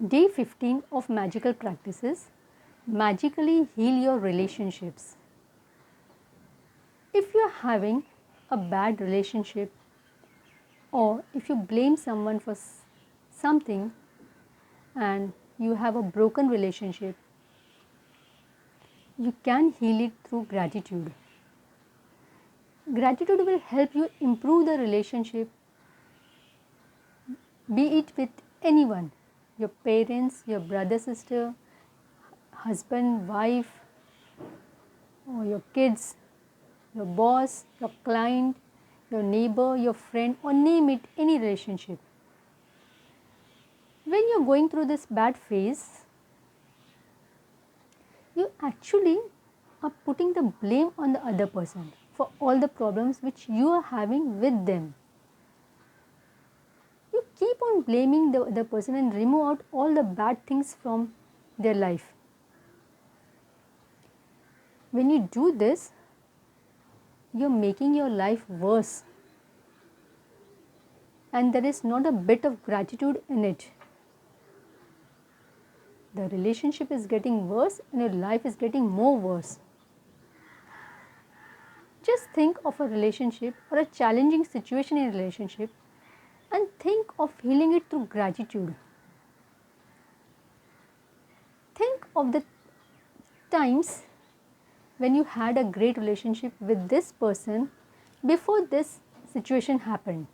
Day 15 of Magical Practices. Magically heal your relationships. If you are having a bad relationship or if you blame someone for something and you have a broken relationship, you can heal it through gratitude. Gratitude will help you improve the relationship, be it with anyone, your parents, your brother, sister, husband, wife, or your kids, your boss, your client, your neighbor, your friend, or name it, any relationship. When you're going through this bad phase, you actually are putting the blame on the other person for all the problems which you are having with them. You keep on blaming the other person and remove out all the bad things from their life. When you do this, you're making your life worse, and there is not a bit of gratitude in it. The relationship is getting worse and your life is getting more worse. Just think of a relationship or a challenging situation in a relationship and think of healing it through gratitude. Think of the times when you had a great relationship with this person before this situation happened.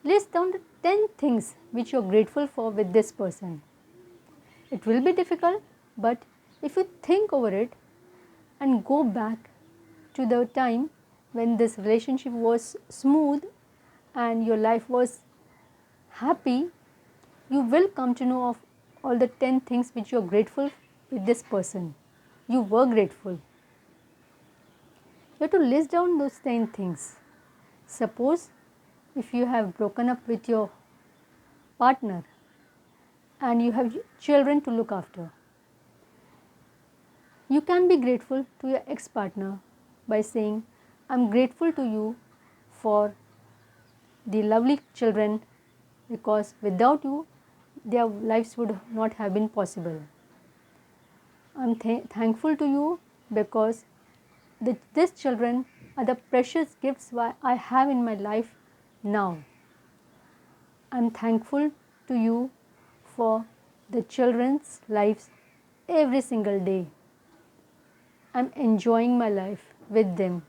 List down the 10 things which you are grateful for with this person. It will be difficult, but if you think over it and go back to the time when this relationship was smooth and your life was happy, you will come to know of all the 10 things which you are grateful with this person. You were grateful. You have to list down those 10 things. Suppose if you have broken up with your partner and you have children to look after, you can be grateful to your ex-partner by saying, I'm grateful to you for the lovely children because without you, their lives would not have been possible. I'm thankful to you because these children are the precious gifts I have in my life now. I'm thankful to you for the children's lives every single day. I'm enjoying my life with them.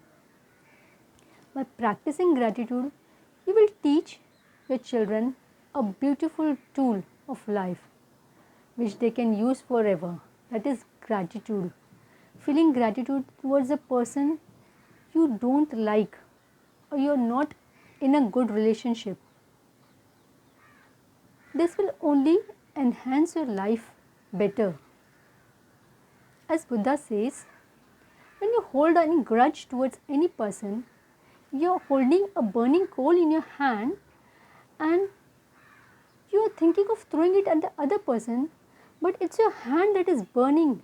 By practicing gratitude, you will teach your children a beautiful tool of life which they can use forever. That is gratitude. Feeling gratitude towards a person you don't like or you're not in a good relationship. This will only enhance your life better. As Buddha says, when you hold any grudge towards any person, you're holding a burning coal in your hand and you are thinking of throwing it at the other person, but it's your hand that is burning.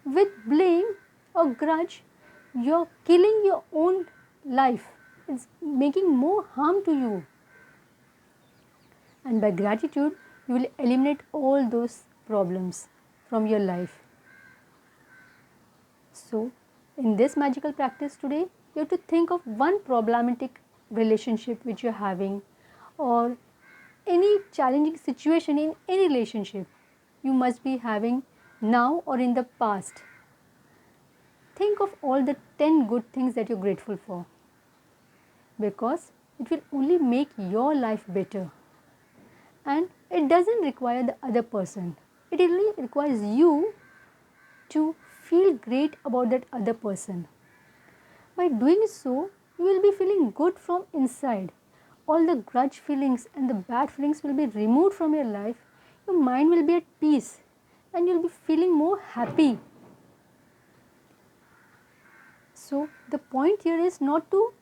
With blame or grudge, you're killing your own life. It's making more harm to you. And by gratitude, you will eliminate all those problems from your life. So, in this magical practice today, you have to think of one problematic relationship which you're having or any challenging situation in any relationship you must be having now or in the past. Think of all the 10 good things that you're grateful for because it will only make your life better. And it doesn't require the other person. It only requires you to feel great about that other person. By doing so, you will be feeling good from inside. All the grudge feelings and the bad feelings will be removed from your life. Your mind will be at peace and you'll be feeling more happy. So, the point here is not to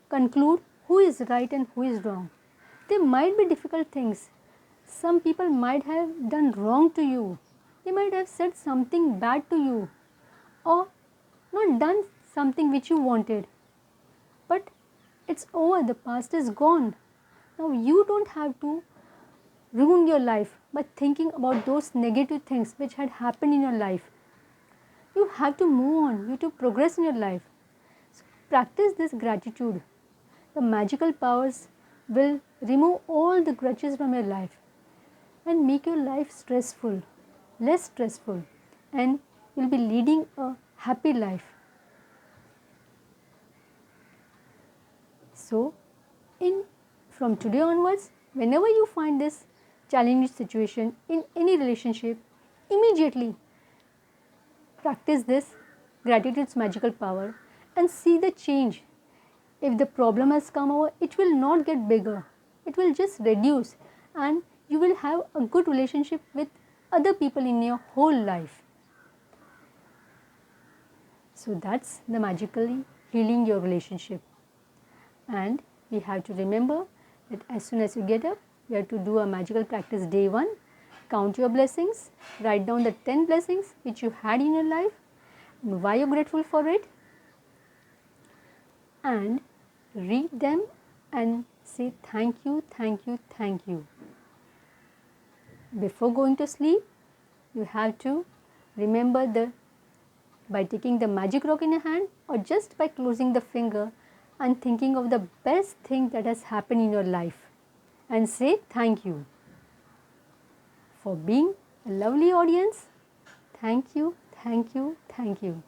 conclude who is right and who is wrong. There might be difficult things. Some people might have done wrong to you. They might have said something bad to you or not done something which you wanted. But it's over, the past is gone. Now you don't have to ruined your life by thinking about those negative things which had happened in your life. You have to move on, you have to progress in your life. So practice this gratitude. The magical powers will remove all the grudges from your life and make your life stressful, less stressful, and you'll be leading a happy life. So, from today onwards, whenever you find this challenging situation in any relationship, immediately practice this gratitude's magical power and see the change. If the problem has come over, it will not get bigger, it will just reduce, and you will have a good relationship with other people in your whole life. So that's the magically healing your relationship. And we have to remember that as soon as you get up, you have to do a magical practice day 1. Count your blessings, write down the 10 blessings which you had in your life and why you're grateful for it, and read them and say thank you, thank you, thank you. Before going to sleep, you have to remember by taking the magic rock in your hand or just by closing the finger and thinking of the best thing that has happened in your life and say thank you for being a lovely audience. Thank you, thank you, thank you.